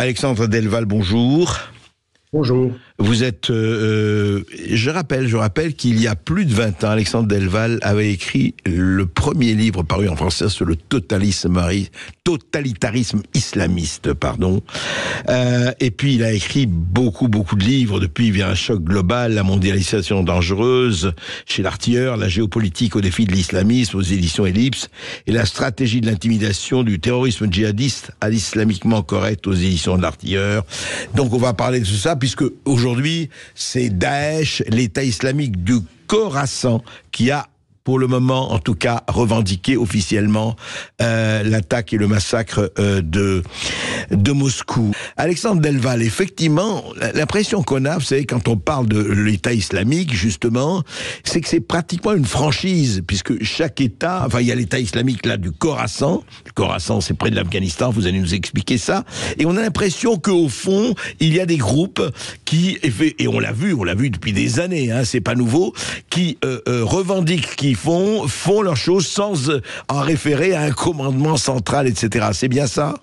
Alexandre Delval, bonjour. Bonjour. Vous êtes, je rappelle qu'il y a plus de 20 ans, Alexandre Delval avait écrit le premier livre paru en français sur le totalitarisme islamiste, et puis il a écrit beaucoup de livres. Depuis, il vient un choc global, la mondialisation dangereuse, chez l'Artilleur, la géopolitique au défi de l'islamisme, aux éditions Ellipse, et la stratégie de l'intimidation du terrorisme djihadiste à l'islamiquement correct aux éditions de l'Artilleur. Donc on va parler de tout ça, puisque aujourd'hui, c'est Daesh, l'État islamique du Khorasan, qui a, pour le moment, en tout cas, revendiqué officiellement l'attaque et le massacre de Moscou. Alexandre Delval, effectivement, l'impression qu'on a, vous savez, quand on parle de l'État islamique, justement, c'est que c'est pratiquement une franchise, puisque chaque État, enfin, il y a l'État islamique là du Khorasan. Le Khorasan, c'est près de l'Afghanistan, vous allez nous expliquer ça. Et on a l'impression qu'au fond, il y a des groupes qui, et on l'a vu depuis des années, hein, c'est pas nouveau, qui revendiquent, qui font leurs choses sans en référer à un commandement central, etc. C'est bien ça ?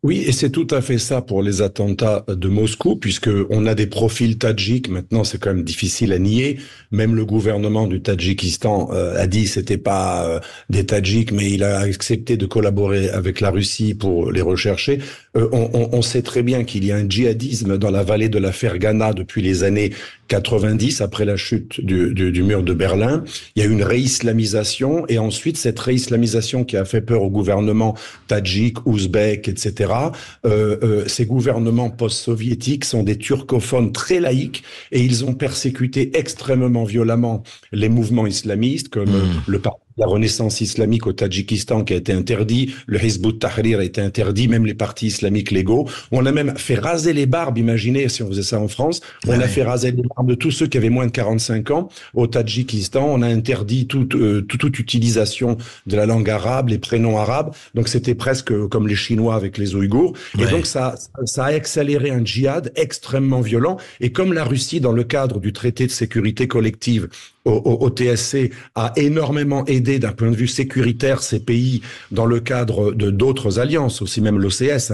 Oui, et c'est tout à fait ça pour les attentats de Moscou, puisque on a des profils tadjiks. Maintenant, c'est quand même difficile à nier. Même le gouvernement du Tadjikistan a dit que c'était pas des Tadjiks, mais il a accepté de collaborer avec la Russie pour les rechercher. On sait très bien qu'il y a un djihadisme dans la vallée de la Fergana depuis les années 90, après la chute du mur de Berlin. Il y a eu une réislamisation, et ensuite cette réislamisation qui a fait peur au gouvernement tadjik, ouzbek, etc. Ces gouvernements post-soviétiques sont des turcophones très laïques, et ils ont persécuté extrêmement violemment les mouvements islamistes, comme le parti de la Renaissance islamique au Tadjikistan qui a été interdit, le Hizb ut-Tahrir a été interdit, même les partis islamiques légaux. On a même fait raser les barbes, imaginez si on faisait ça en France, on a fait raser les barbes de tous ceux qui avaient moins de 45 ans au Tadjikistan, on a interdit toute utilisation de la langue arabe, les prénoms arabes, donc c'était presque comme les Chinois avec les Ouïghours, et donc ça a accéléré un djihad extrêmement violent, et comme la Russie, dans le cadre du traité de sécurité collective au TSC, a énormément aidé d'un point de vue sécuritaire ces pays dans le cadre de d'autres alliances, aussi même l'OCS,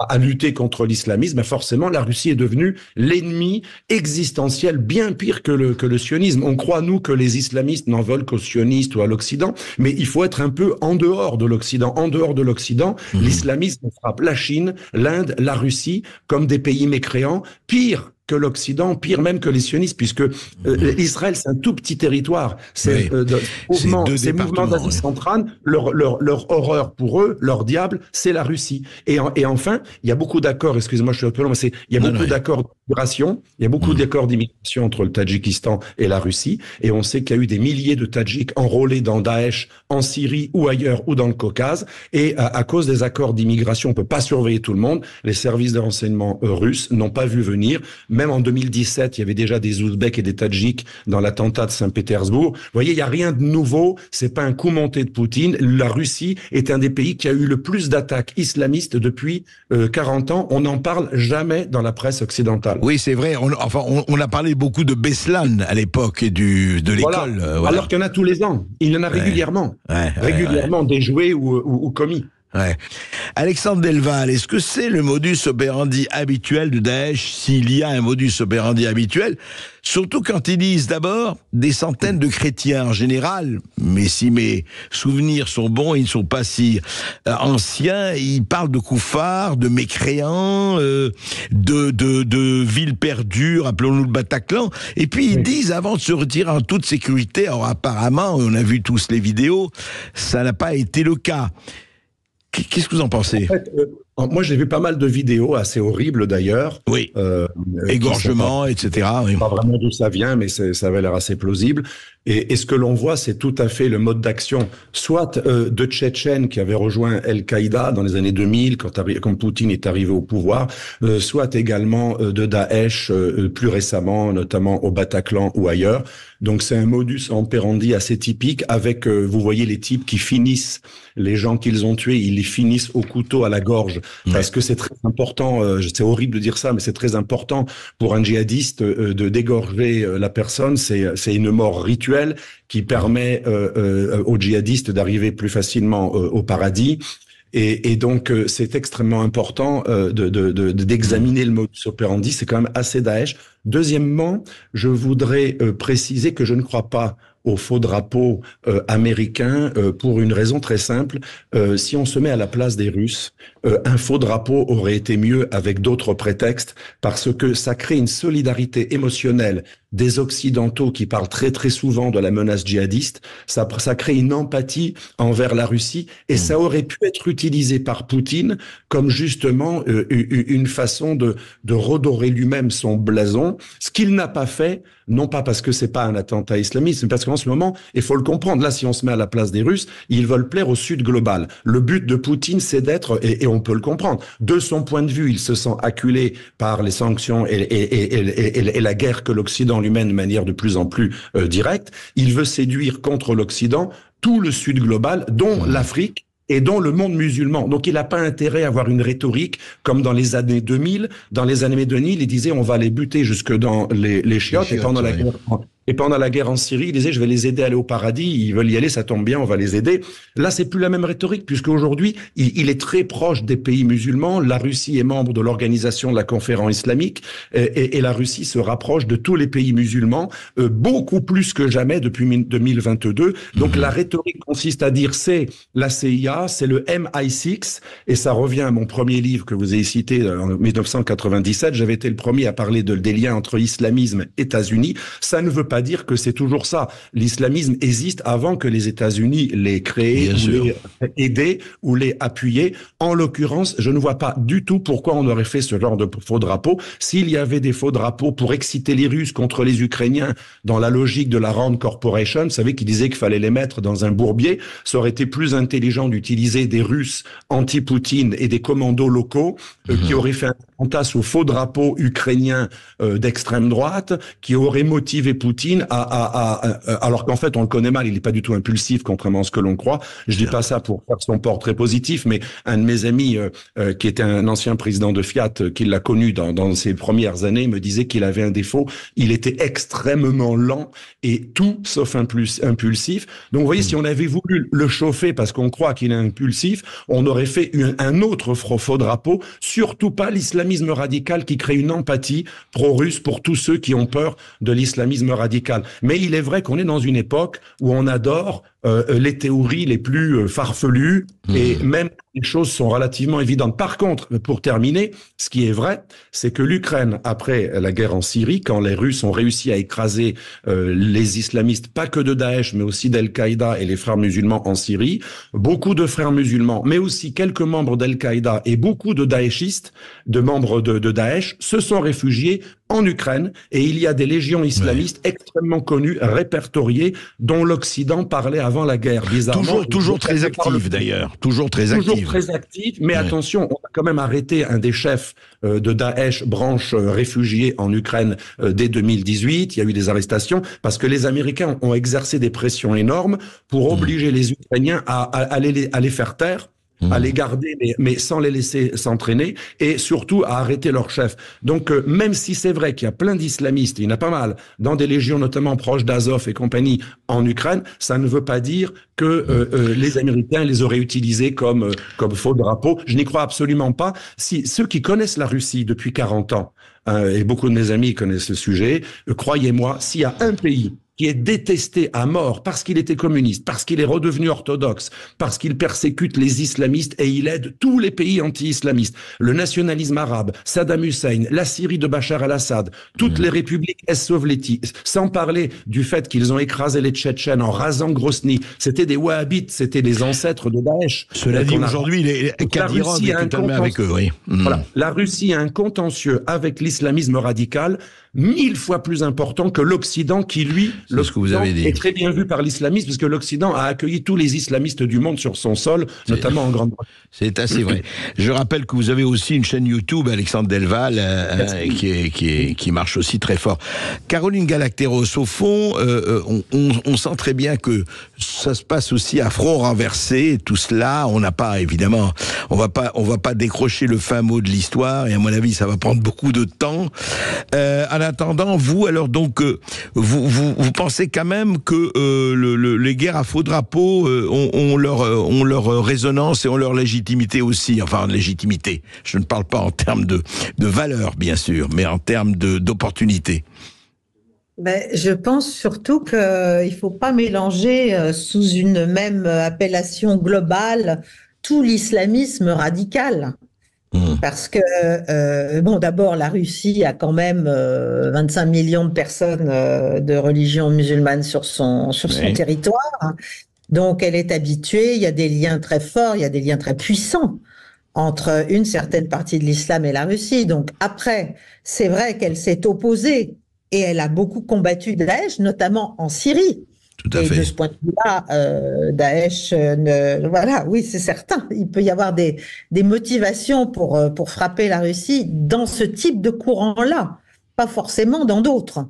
à lutter contre l'islamisme, forcément la Russie est devenue l'ennemi existentiel, bien pire que le sionisme. On croit, nous, que les islamistes n'en veulent qu'aux sionistes ou à l'Occident, mais il faut être un peu en dehors de l'Occident. En dehors de l'Occident, l'islamisme frappe la Chine, l'Inde, la Russie, comme des pays mécréants, pire que l'Occident, pire même que les sionistes, puisque Israël, c'est un tout petit territoire. Ces mouvements d'Asie centrale, leur horreur pour eux, leur diable, c'est la Russie. Et enfin, il y a beaucoup d'accords, excusez-moi, je suis un peu long, mais il y a beaucoup d'accords d'immigration, il y a beaucoup d'accords d'immigration entre le Tadjikistan et la Russie, et on sait qu'il y a eu des milliers de Tadjiks enrôlés dans Daesh, en Syrie ou ailleurs, ou dans le Caucase, et à cause des accords d'immigration, on peut pas surveiller tout le monde, les services de renseignement russes n'ont pas vu venir. Même en 2017, il y avait déjà des Ouzbeks et des Tadjiks dans l'attentat de Saint-Pétersbourg. Vous voyez, il n'y a rien de nouveau. C'est pas un coup monté de Poutine. La Russie est un des pays qui a eu le plus d'attaques islamistes depuis 40 ans. On n'en parle jamais dans la presse occidentale. Oui, c'est vrai. On a parlé beaucoup de Beslan à l'époque et de l'école. Voilà. Alors qu'il y en a tous les ans. Il y en a régulièrement. Régulièrement déjoués ou commis. Ouais. Alexandre Delval, est-ce que c'est le modus operandi habituel de Daesh, s'il y a un modus operandi habituel, surtout quand ils disent d'abord des centaines de chrétiens en général, mais si mes souvenirs sont bons, ils ne sont pas si anciens, ils parlent de koufars, de mécréants, de villes perdues, rappelons-nous le Bataclan, et puis ils disent avant de se retirer en toute sécurité. Alors apparemment, on a vu tous les vidéos, ça n'a pas été le cas. Qu'est-ce que vous en pensez ? En fait, moi, j'ai vu pas mal de vidéos, assez horribles d'ailleurs. Oui. Égorgement, etc. Oui. Pas vraiment d'où ça vient, mais ça avait l'air assez plausible. Et ce que l'on voit, c'est tout à fait le mode d'action, soit de Tchétchènes qui avaient rejoint Al-Qaïda dans les années 2000, quand Poutine est arrivé au pouvoir, soit également de Daesh plus récemment, notamment au Bataclan ou ailleurs. Donc c'est un modus operandi assez typique avec, vous voyez les types qui finissent les gens qu'ils ont tués, ils les finissent au couteau à la gorge, parce que c'est très important, c'est horrible de dire ça, mais c'est très important pour un djihadiste de dégorger la personne, c'est une mort rituelle qui permet aux djihadistes d'arriver plus facilement au paradis. Et donc, c'est extrêmement important d'examiner le modus operandi. C'est quand même assez Daesh. Deuxièmement, je voudrais préciser que je ne crois pas au faux drapeau américain pour une raison très simple. Si on se met à la place des Russes, un faux drapeau aurait été mieux avec d'autres prétextes parce que ça crée une solidarité émotionnelle des Occidentaux qui parlent très très souvent de la menace djihadiste. Ça crée une empathie envers la Russie et ça aurait pu être utilisé par Poutine comme justement une façon de redorer lui-même son blason, ce qu'il n'a pas fait, non pas parce que c'est pas un attentat islamiste, mais parce qu'en ce moment, il faut le comprendre, là si on se met à la place des Russes, ils veulent plaire au Sud global. Le but de Poutine, c'est d'être, et on peut le comprendre, de son point de vue, il se sent acculé par les sanctions et la guerre que l'Occident lui mène de manière de plus en plus directe. Il veut séduire contre l'Occident tout le Sud global, dont l'Afrique, et dont le monde musulman. Donc il n'a pas intérêt à avoir une rhétorique comme dans les années 2000. Dans les années 2000, il disait on va les buter jusque dans les chiottes, et pendant la guerre en Syrie, il disait je vais les aider à aller au paradis, ils veulent y aller, ça tombe bien, on va les aider. Là, c'est plus la même rhétorique puisque aujourd'hui, il est très proche des pays musulmans. La Russie est membre de l'organisation de la conférence islamique et la Russie se rapproche de tous les pays musulmans beaucoup plus que jamais depuis 2022. Donc la rhétorique consiste à dire c'est la CIA, c'est le MI6 et ça revient à mon premier livre que vous avez cité en 1997. J'avais été le premier à parler des liens entre islamisme et États-Unis. Ça ne veut pas dire que c'est toujours ça. L'islamisme existe avant que les États-Unis l'aient créé, ou l'aient aidé, ou l'aient appuyé. En l'occurrence, je ne vois pas du tout pourquoi on aurait fait ce genre de faux drapeaux. S'il y avait des faux drapeaux pour exciter les Russes contre les Ukrainiens dans la logique de la Rand Corporation, vous savez, qui disait qu'il fallait les mettre dans un bourbier, ça aurait été plus intelligent d'utiliser des Russes anti-Poutine et des commandos locaux qui auraient fait un attentat sous faux drapeau ukrainien d'extrême droite, qui auraient motivé Poutine alors qu'en fait on le connaît mal, il n'est pas du tout impulsif contrairement à ce que l'on croit. Je dis pas ça pour faire son portrait positif, mais un de mes amis qui était un ancien président de Fiat, qui l'a connu dans ses premières années, me disait qu'il avait un défaut, il était extrêmement lent et tout sauf impulsif. Donc vous voyez, si on avait voulu le chauffer parce qu'on croit qu'il est impulsif, on aurait fait un autre faux drapeau, surtout pas l'islamisme radical qui crée une empathie pro-russe pour tous ceux qui ont peur de l'islamisme radical. Mais il est vrai qu'on est dans une époque où on adore les théories les plus farfelues et même les choses sont relativement évidentes. Par contre, pour terminer, ce qui est vrai, c'est que l'Ukraine, après la guerre en Syrie, quand les Russes ont réussi à écraser les islamistes, pas que de Daesh, mais aussi d'Al-Qaïda et les frères musulmans en Syrie, beaucoup de frères musulmans, mais aussi quelques membres d'Al-Qaïda et beaucoup de Daeshistes, de membres de Daesh, se sont réfugiés en Ukraine et il y a des légions islamistes extrêmement connues, répertoriées, dont l'Occident parlait avant la guerre. Toujours très active d'ailleurs, toujours très active, mais attention, on a quand même arrêté un des chefs de Daesh, branche réfugiés en Ukraine dès 2018. Il y a eu des arrestations parce que les Américains ont exercé des pressions énormes pour obliger les Ukrainiens à les faire taire, à les garder, mais sans les laisser s'entraîner, et surtout à arrêter leur chef. Donc, même si c'est vrai qu'il y a plein d'islamistes, il y en a pas mal, dans des légions notamment proches d'Azov et compagnie en Ukraine, ça ne veut pas dire que les Américains les auraient utilisés comme faux drapeau. Je n'y crois absolument pas. Si ceux qui connaissent la Russie depuis 40 ans, et beaucoup de mes amis connaissent le sujet, croyez-moi, s'il y a un pays qui est détesté à mort parce qu'il était communiste, parce qu'il est redevenu orthodoxe, parce qu'il persécute les islamistes et il aide tous les pays anti-islamistes. Le nationalisme arabe, Saddam Hussein, la Syrie de Bachar al-Assad, toutes les républiques ex-soviétiques, sans parler du fait qu'ils ont écrasé les Tchétchènes en rasant Grozny. C'était des wahhabites, c'était les ancêtres de Daesh. Cela dit, aujourd'hui, les Kadyrov est totalement avec eux, oui. Voilà. La Russie a un contentieux avec l'islamisme radical 1000 fois plus important que l'Occident qui, lui, est très bien vu par l'islamisme, parce que l'Occident a accueilli tous les islamistes du monde sur son sol, notamment en Grande-Bretagne. C'est assez vrai. Je rappelle que vous avez aussi une chaîne YouTube, Alexandre Delval, qui marche aussi très fort. Caroline Galacteros, au fond, on sent très bien que ça se passe aussi à front renversé, tout cela. On n'a pas, évidemment, on va pas décrocher le fin mot de l'histoire, et à mon avis, ça va prendre beaucoup de temps. en attendant, vous, alors donc, vous pensez quand même que les guerres à faux drapeaux ont leur résonance et ont leur légitimité aussi. Enfin, légitimité. Je ne parle pas en termes de valeur, bien sûr, mais en termes d'opportunité. Ben, je pense surtout qu'il ne faut pas mélanger sous une même appellation globale tout l'islamisme radical. Parce que, bon, d'abord, la Russie a quand même 25 millions de personnes de religion musulmane sur son territoire. Donc, elle est habituée, il y a des liens très forts, il y a des liens très puissants entre une certaine partie de l'islam et la Russie. Donc, après, c'est vrai qu'elle s'est opposée et elle a beaucoup combattu Daesh, notamment en Syrie. Tout à fait. De ce point de vue-là, Daesh, voilà, oui, c'est certain. Il peut y avoir des motivations pour frapper la Russie dans ce type de courant-là, pas forcément dans d'autres.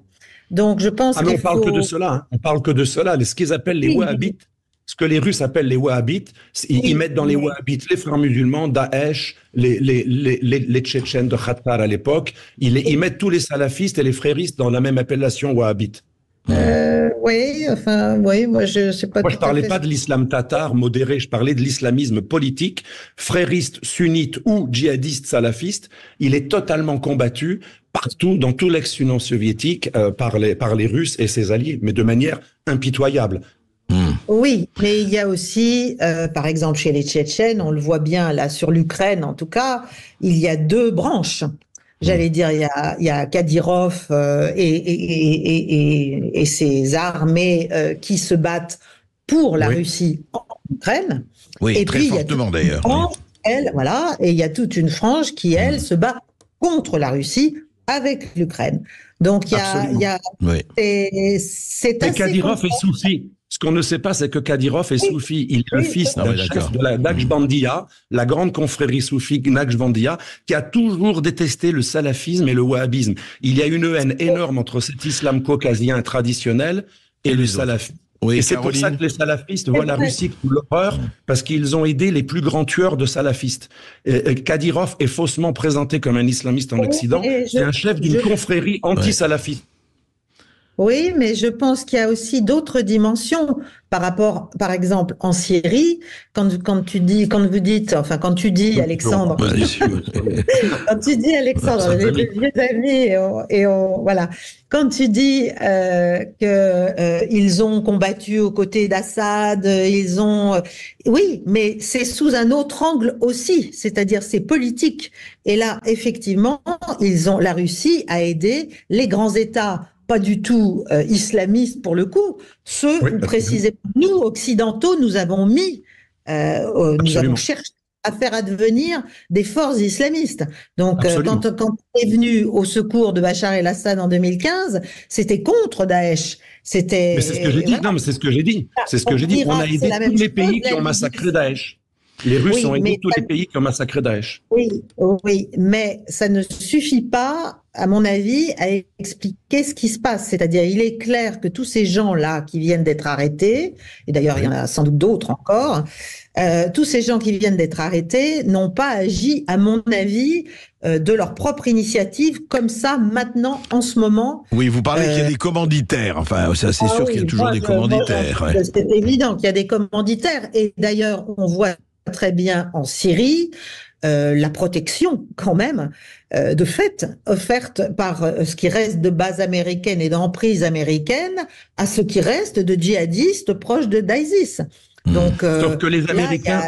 Donc, je pense on parle que de cela. Hein. On parle que de cela. Ce qu'ils appellent les wahhabites, ce que les Russes appellent les wahhabites, ils mettent dans les wahhabites les frères musulmans, Daesh, les Tchétchènes de Khattar à l'époque. Ils mettent tous les salafistes et les fréristes dans la même appellation wahhabite. Oui, enfin, oui, moi je sais pas. Moi, je parlais pas de l'islam tatar modéré, je parlais de l'islamisme politique, frériste, sunnite ou djihadiste salafiste. Il est totalement combattu partout, dans tout l'ex-Union soviétique, par les Russes et ses alliés, mais de manière impitoyable. Oui, mais il y a aussi, par exemple, chez les Tchétchènes, on le voit bien là sur l'Ukraine, en tout cas, il y a deux branches. J'allais dire, il y a Kadyrov et ses armées qui se battent pour la Russie en Ukraine. Oui, et très puis, fortement d'ailleurs. Voilà, et il y a toute une frange qui, elle, se bat contre la Russie avec l'Ukraine. Donc, il y a c'est assez Kadyrov est soufi. Ce qu'on ne sait pas, c'est que Kadyrov est soufi. Il est le fils d'un chef de la Naqshbandiya, la grande confrérie soufie Naqshbandiya, qui a toujours détesté le salafisme et le wahhabisme. Il y a une haine énorme entre cet islam caucasien traditionnel et le salafisme. Oui, et c'est pour ça que les salafistes voient la Russie comme l'horreur, parce qu'ils ont aidé les plus grands tueurs de salafistes. Kadyrov est faussement présenté comme un islamiste en Occident. C'est un chef d'une confrérie anti-salafiste. Oui, mais je pense qu'il y a aussi d'autres dimensions par rapport, par exemple, en Syrie, quand tu dis, Alexandre, quand tu dis, Alexandre, les vieux amis, voilà, quand tu dis ils ont combattu aux côtés d'Assad, oui, mais c'est sous un autre angle aussi, c'est-à-dire c'est politique. Et là, effectivement, la Russie a aidé les grands États. Pas du tout islamistes pour le coup, ceux où précisément nous, occidentaux, nous avons cherché à faire advenir des forces islamistes. Donc quand on est venu au secours de Bachar el-Assad en 2015, c'était contre Daesh. Mais c'est ce que j'ai dit. Non, mais c'est ce que j'ai dit. C'est ce que j'ai dit. On a aidé tous les pays qui ont massacré Daesh. Les Russes ont aidé tous les pays qui ont massacré Daesh. Oui, mais ça ne suffit pas, à mon avis, à expliquer ce qui se passe. C'est-à-dire, il est clair que tous ces gens-là qui viennent d'être arrêtés, et d'ailleurs il y en a sans doute d'autres encore, tous ces gens qui viennent d'être arrêtés n'ont pas agi, à mon avis, de leur propre initiative, comme ça, maintenant, en ce moment. Oui, vous parlez qu'il y a des commanditaires. Enfin, ça, c'est sûr qu'il y a toujours des commanditaires. C'est évident qu'il y a des commanditaires. Et d'ailleurs, on voit très bien en Syrie la protection quand même de fait offerte par ce qui reste de bases américaines et d'emprises américaines à ce qui reste de djihadistes proches de d'ISIS. Donc, sauf que les Américains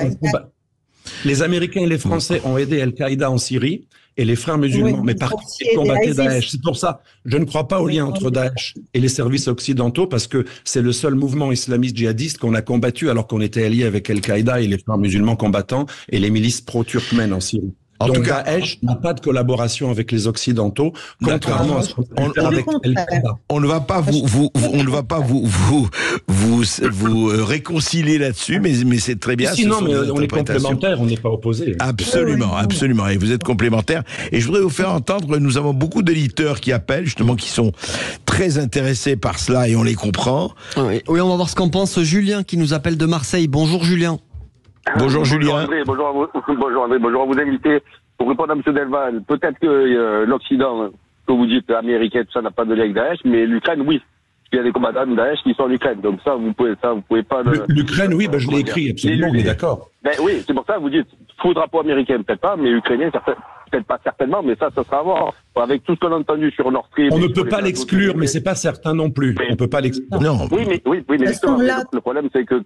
et les Français ont aidé Al-Qaïda en Syrie et les frères musulmans, mais par contre, ils combattaient Daesh. C'est pour ça, je ne crois pas au lien entre Daesh et les services occidentaux, parce que c'est le seul mouvement islamiste djihadiste qu'on a combattu alors qu'on était alliés avec Al-Qaïda et les frères musulmans combattants et les milices pro-turkmènes en Syrie. En tout cas, Daesh n'a pas de collaboration avec les Occidentaux, contrairement à ce qu'on fait avec Al-Qaïda. On ne va pas vous réconcilier là-dessus, mais c'est très bien. Sinon, mais on est complémentaires, on n'est pas opposés. Absolument, absolument. Et vous êtes complémentaires. Et je voudrais vous faire entendre, nous avons beaucoup d'éditeurs qui appellent, justement, qui sont très intéressés par cela et on les comprend. Oui, on va voir ce qu'en pense Julien qui nous appelle de Marseille. Bonjour Julien. Bonjour Julien. André, bonjour André, bonjour à vous invités. Pour répondre à M. Delval, peut-être que l'Occident que vous dites américain, tout ça n'a pas de lien avec Daesh, mais l'Ukraine, oui. Il y a des combattants de Daesh qui sont en Ukraine. Donc ça, vous pouvez pas... L'Ukraine, oui, je l'ai écrit, absolument, on est d'accord. Ben oui, c'est pour ça que vous dites, faux drapeau américain, peut-être pas, mais ukrainien, peut-être pas certainement, mais ça sera à voir. Avec tout ce qu'on a entendu sur Nord Stream... On ne peut pas l'exclure, mais c'est pas certain non plus. On peut pas l'exclure. Non. Oui, mais justement, le problème, c'est que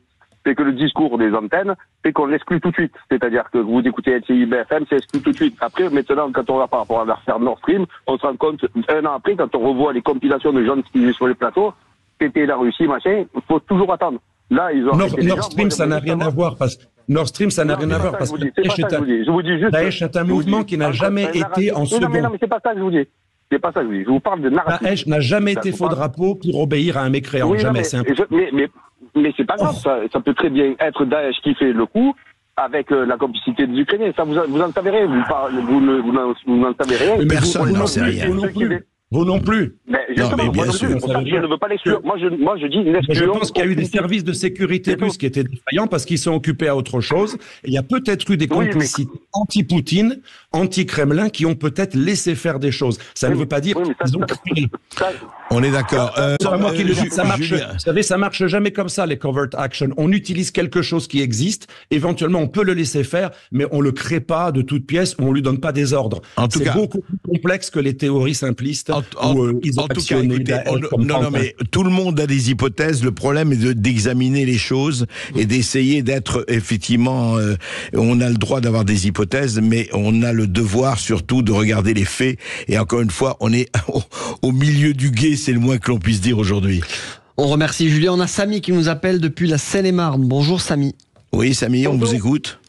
le discours des antennes, c'est qu'on l'exclut tout de suite. C'est-à-dire que vous écoutez LCI, BFM, c'est exclu tout de suite. Après, maintenant, quand on va par rapport à l'affaire Nord Stream, on se rend compte, un an après, quand on revoit les compilations de gens qui sont sur les plateaux, c'était la Russie, machin, il faut toujours attendre. Là, ils ont... Nord Stream, ça n'a rien à voir, parce que Nord Stream, ça n'a rien à voir, parce que Daesh est un mouvement qui n'a jamais été en second. Non, mais c'est pas ça que je vous dis. C'est pas ça que je vous dis. Je vous parle de narratif. Daesh n'a jamais été faux drapeau pour obéir à un mécréant, jamais. Mais c'est pas grave, ça peut très bien être Daesh qui fait le coup avec la complicité des Ukrainiens. Ça, vous en savez rien. Vous n'en savez rien. Personne n'en sait rien. Vous non plus. Mais justement, moi non plus. Je ne veux pas l'exclure. Moi, je dis l'exclusion. Je pense qu'il y a eu des services de sécurité russes qui étaient défaillants parce qu'ils sont occupés à autre chose. Et il y a peut-être eu des complicités anti-Poutine, anti-Kremlin qui ont peut-être laissé faire des choses. Ça ne veut pas dire qu'ils ont créé. On est d'accord. C'est pas moi qui le dis. Ça marche. Vous savez, ça marche jamais comme ça, les covert action. On utilise quelque chose qui existe. Éventuellement, on peut le laisser faire, mais on le crée pas de toutes pièces. On lui donne pas des ordres. C'est beaucoup plus complexe que les théories simplistes. En tout cas, écoutez, mais tout le monde a des hypothèses. Le problème est d'examiner les choses et d'essayer d'être effectivement. On a le droit d'avoir des hypothèses, mais on a le devoir surtout de regarder les faits. Et encore une fois, on est au milieu du gué, c'est le moins que l'on puisse dire aujourd'hui. On remercie Julien. On a Samy qui nous appelle depuis la Seine-et-Marne. Bonjour Samy. Oui, Samy, on vous écoute.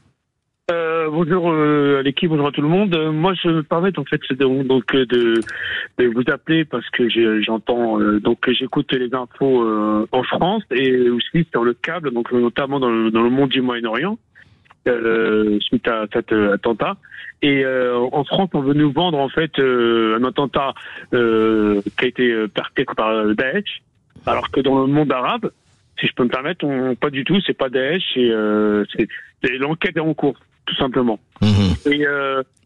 Bonjour à l'équipe, bonjour à tout le monde. Moi, je me permets en fait de vous appeler parce que j'entends j'écoute les infos en France et aussi sur le câble, donc notamment dans le monde du Moyen-Orient suite à cet attentat. Et en France, on veut nous vendre en fait un attentat qui a été perpétré par Daesh, alors que dans le monde arabe, si je peux me permettre, pas du tout, c'est pas Daesh, c'est l'enquête est en cours. Tout simplement. Et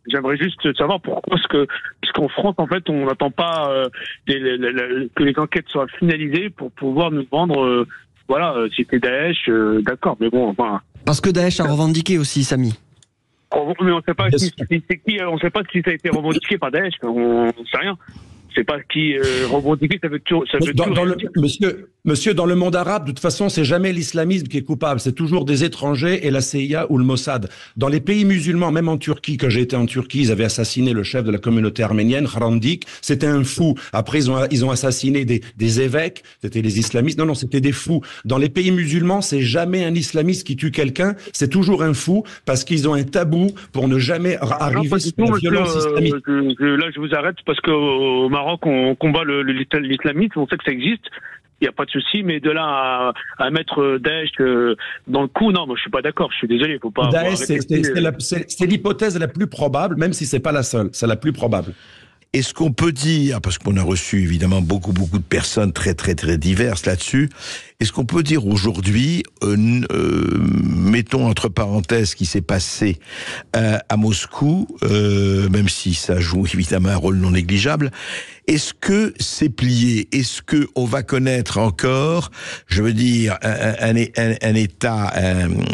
j'aimerais juste savoir pourquoi puisqu'en France, en fait, on n'attend pas que les enquêtes soient finalisées pour pouvoir nous vendre, si c'est Daesh, d'accord, mais bon, enfin... Parce que Daesh a revendiqué aussi, Samy. Mais on sait pas on sait pas si ça a été revendiqué par Daesh, on sait rien. C'est pas qui revendiquer, ça veut toujours Monsieur, dans le monde arabe, de toute façon, c'est jamais l'islamisme qui est coupable, c'est toujours des étrangers et la CIA ou le Mossad. Dans les pays musulmans, même en Turquie, quand j'ai été en Turquie, ils avaient assassiné le chef de la communauté arménienne, Hrandik, c'était un fou. Après, ils ont assassiné des évêques, c'était les islamistes. Non, c'était des fous. Dans les pays musulmans, c'est jamais un islamiste qui tue quelqu'un, c'est toujours un fou, parce qu'ils ont un tabou pour ne jamais arriver sur la violence islamique. Là, je vous arrête parce qu'au Maroc, on combat l'islamisme, on sait que ça existe. Il n'y a pas de souci, mais de là à mettre Daesh dans le coup, non, moi je suis pas d'accord. Je suis désolé, faut pas. Daesh, c'est l'hypothèse la plus probable, même si c'est pas la seule. C'est la plus probable. Est-ce qu'on peut dire, parce qu'on a reçu évidemment beaucoup de personnes très diverses là-dessus, est-ce qu'on peut dire aujourd'hui, mettons entre parenthèses ce qui s'est passé à Moscou, même si ça joue évidemment un rôle non négligeable, est-ce que c'est plié? Est-ce que on va connaître encore, je veux dire, un état,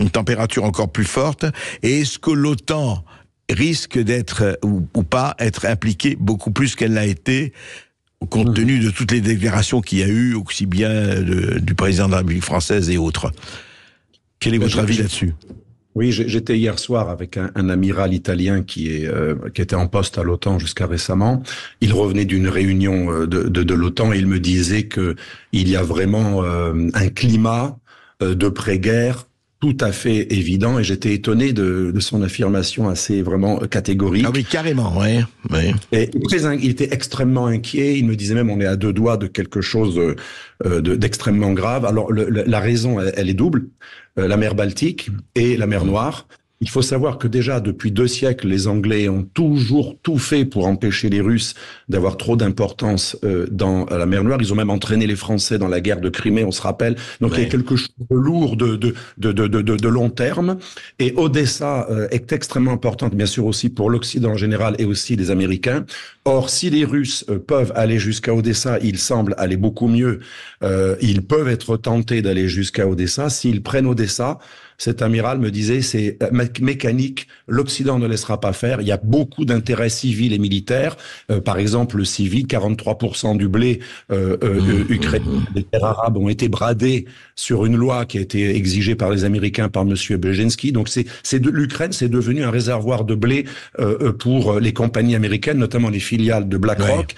une température encore plus forte? Et est-ce que l'OTAN risque d'être, ou pas, être impliquée beaucoup plus qu'elle l'a été, compte tenu de toutes les déclarations qu'il y a eu, aussi bien du président de la République française et autres? Quel est votre avis là-dessus? Oui, j'étais hier soir avec un amiral italien qui était en poste à l'OTAN jusqu'à récemment. Il revenait d'une réunion de l'OTAN et il me disait que il y a vraiment un climat de pré-guerre tout à fait évident, et j'étais étonné de son affirmation assez vraiment catégorique. Ah oui, carrément, oui. Et il était extrêmement inquiet, il me disait même on est à deux doigts de quelque chose d'extrêmement grave. Alors la raison, elle est double, la mer Baltique et la mer Noire. Il faut savoir que déjà, depuis 2 siècles, les Anglais ont toujours tout fait pour empêcher les Russes d'avoir trop d'importance dans la mer Noire. Ils ont même entraîné les Français dans la guerre de Crimée, on se rappelle. Donc il y a quelque chose de lourd, de long terme. Et Odessa est extrêmement importante, bien sûr, aussi pour l'Occident en général et aussi les Américains. Or, si les Russes peuvent aller jusqu'à Odessa, ils semblent aller beaucoup mieux. Ils peuvent être tentés d'aller jusqu'à Odessa. S'ils prennent Odessa, cet amiral me disait, c'est mécanique, l'Occident ne laissera pas faire. Il y a beaucoup d'intérêts civils et militaires. Par exemple, le civil, 43% du blé ukrainien, des terres arabes ont été bradés sur une loi qui a été exigée par les Américains, par Monsieur Brzezinski. Donc l'Ukraine, c'est devenu un réservoir de blé pour les compagnies américaines, notamment les filiales de BlackRock.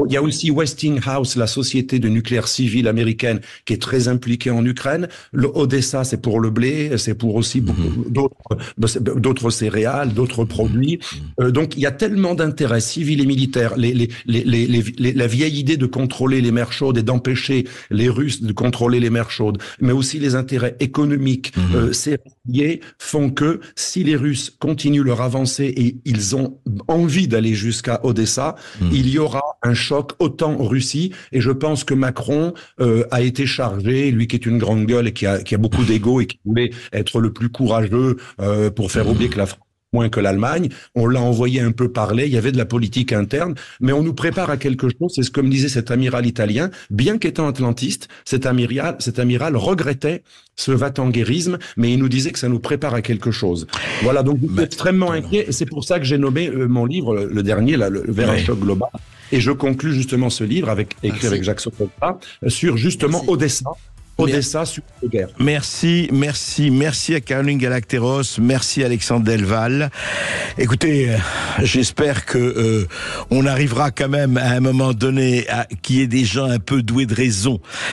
Il y a aussi Westinghouse, la société de nucléaire civile américaine, qui est très impliquée en Ukraine. Odessa, c'est pour le blé. C'est pour aussi d'autres céréales, d'autres produits. Donc, il y a tellement d'intérêts civils et militaires. La vieille idée de contrôler les mers chaudes et d'empêcher les Russes de contrôler les mers chaudes, mais aussi les intérêts économiques, série font que si les Russes continuent leur avancée et ils ont envie d'aller jusqu'à Odessa, il y aura un choc autant en Russie. Et je pense que Macron a été chargé, lui qui est une grande gueule et qui a beaucoup d'ego et qui voulait être le plus courageux pour faire oublier que la France moins que l'Allemagne. On l'a envoyé un peu parler, il y avait de la politique interne, mais on nous prépare à quelque chose. C'est ce que me disait cet amiral italien. Bien qu'étant atlantiste, cet amiral regrettait ce va-t-en-guérisme, mais il nous disait que ça nous prépare à quelque chose. Voilà, donc je suis extrêmement inquiet, et c'est pour ça que j'ai nommé mon livre, le dernier, là, Vers un choc global. Et je conclus justement ce livre écrit avec Jacques Sokolka sur justement Odessa sur la guerre. Merci à Caroline Galacteros, merci Alexandre Delval. Écoutez, j'espère que on arrivera quand même à un moment donné qu'il y ait des gens un peu doués de raison